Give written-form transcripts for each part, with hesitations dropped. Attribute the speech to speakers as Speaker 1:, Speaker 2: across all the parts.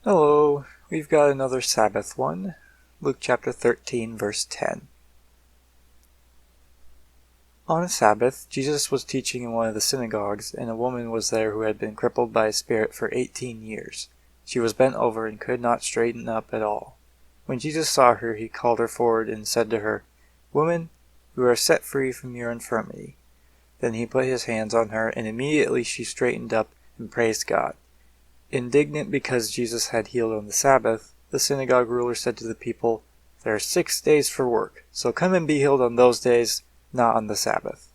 Speaker 1: Hello, we've got another Sabbath one. Luke chapter 13, verse 10. On a Sabbath, Jesus was teaching in one of the synagogues, and a woman was there who had been crippled by a spirit for 18 years. She was bent over and could not straighten up at all. When Jesus saw her, he called her forward and said to her, "Woman, you are set free from your infirmity." Then he put his hands on her, and immediately she straightened up and praised God. Indignant because Jesus had healed on the Sabbath, the synagogue ruler said to the people, "There are 6 days for work, so come and be healed on those days, not on the Sabbath."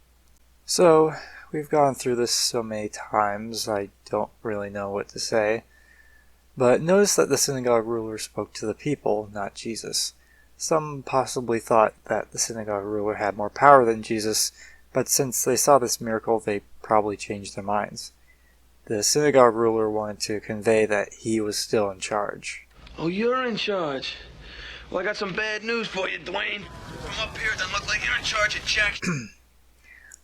Speaker 1: So, we've gone through this so many times, I don't really know what to say. But notice that the synagogue ruler spoke to the people, not Jesus. Some possibly thought that the synagogue ruler had more power than Jesus, but since they saw this miracle, they probably changed their minds. The synagogue ruler wanted to convey that he was still in charge.
Speaker 2: Oh, you're in charge. Well, I got some bad news for you, Dwayne. From up here, it doesn't look like you're in charge of Jack.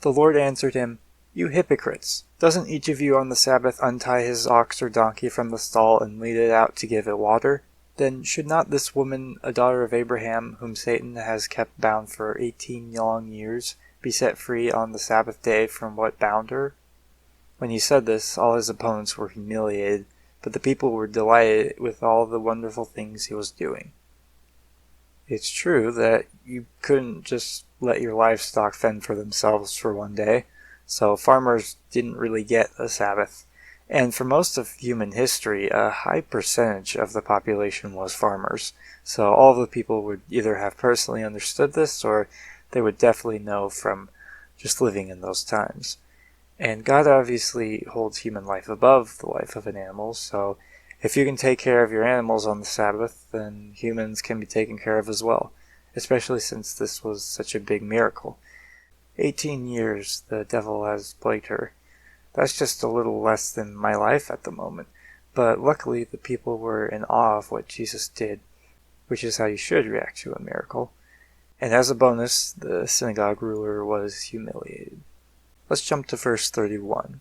Speaker 1: The Lord answered him, "You hypocrites! Doesn't each of you on the Sabbath untie his ox or donkey from the stall and lead it out to give it water? Then should not this woman, a daughter of Abraham, whom Satan has kept bound for 18 long years, be set free on the Sabbath day from what bound her?" When he said this, all his opponents were humiliated, but the people were delighted with all the wonderful things he was doing. It's true that you couldn't just let your livestock fend for themselves for one day, so farmers didn't really get a Sabbath. And for most of human history, a high percentage of the population was farmers, so all the people would either have personally understood this, or they would definitely know from just living in those times. And God obviously holds human life above the life of an animal, so if you can take care of your animals on the Sabbath, then humans can be taken care of as well, especially since this was such a big miracle. 18 years the devil has plagued her. That's just a little less than my life at the moment, but luckily the people were in awe of what Jesus did, which is how you should react to a miracle. And as a bonus, the synagogue ruler was humiliated. Let's jump to verse 31.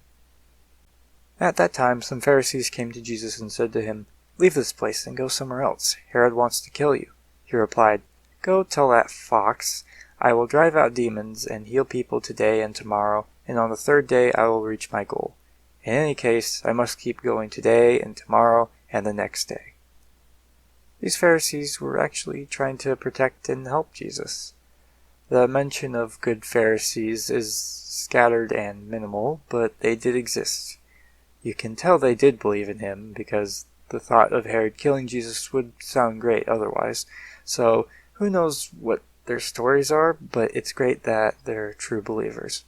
Speaker 1: At that time some Pharisees came to Jesus and said to him, "Leave this place and go somewhere else. Herod wants to kill you." He replied, "Go tell that fox, I will drive out demons and heal people today and tomorrow, and on the third day I will reach my goal. In any case, I must keep going today and tomorrow and the next day." These Pharisees were actually trying to protect and help Jesus. The mention of good Pharisees is scattered and minimal, but they did exist. You can tell they did believe in him, because the thought of Herod killing Jesus would sound great otherwise. So who knows what their stories are, but it's great that they're true believers.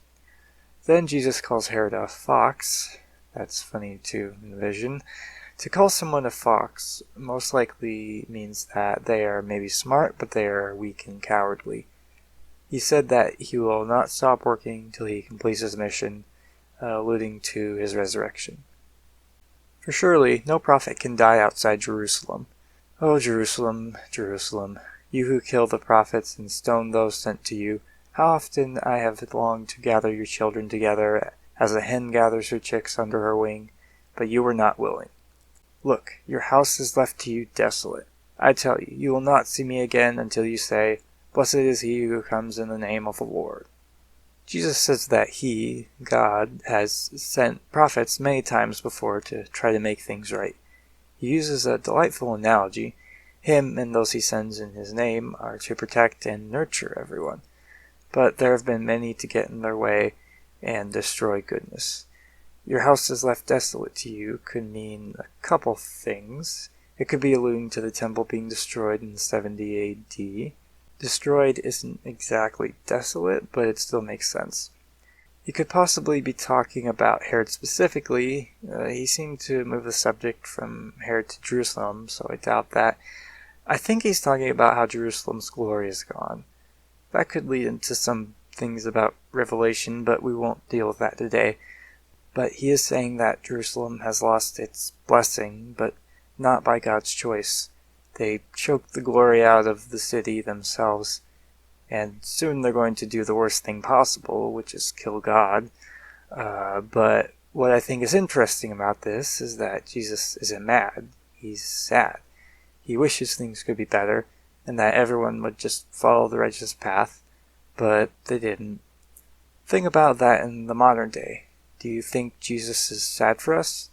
Speaker 1: Then Jesus calls Herod a fox. That's funny to envision. To call someone a fox most likely means that they are maybe smart, but they are weak and cowardly. He said that he will not stop working till he completes his mission, alluding to his resurrection. For surely no prophet can die outside Jerusalem. "O Jerusalem, Jerusalem, you who kill the prophets and stone those sent to you, how often I have longed to gather your children together as a hen gathers her chicks under her wing, but you were not willing. Look, your house is left to you desolate. I tell you, you will not see me again until you say, 'Blessed is he who comes in the name of the Lord.'" Jesus says that he, God, has sent prophets many times before to try to make things right. He uses a delightful analogy. Him and those he sends in his name are to protect and nurture everyone. But there have been many to get in their way and destroy goodness. Your house is left desolate to you could mean a couple things. It could be alluding to the temple being destroyed in 70 AD. Destroyed isn't exactly desolate, but it still makes sense. He could possibly be talking about Herod specifically. He seemed to move the subject from Herod to Jerusalem, so I doubt that. I think he's talking about how Jerusalem's glory is gone. That could lead into some things about Revelation, but we won't deal with that today. But he is saying that Jerusalem has lost its blessing, but not by God's choice. They choked the glory out of the city themselves, and soon they're going to do the worst thing possible, which is kill God. But what I think is interesting about this is that Jesus isn't mad. He's sad. He wishes things could be better, and that everyone would just follow the righteous path, but they didn't. Think about that in the modern day. Do you think Jesus is sad for us?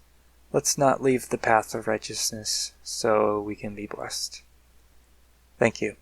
Speaker 1: Let's not leave the path of righteousness so we can be blessed. Thank you.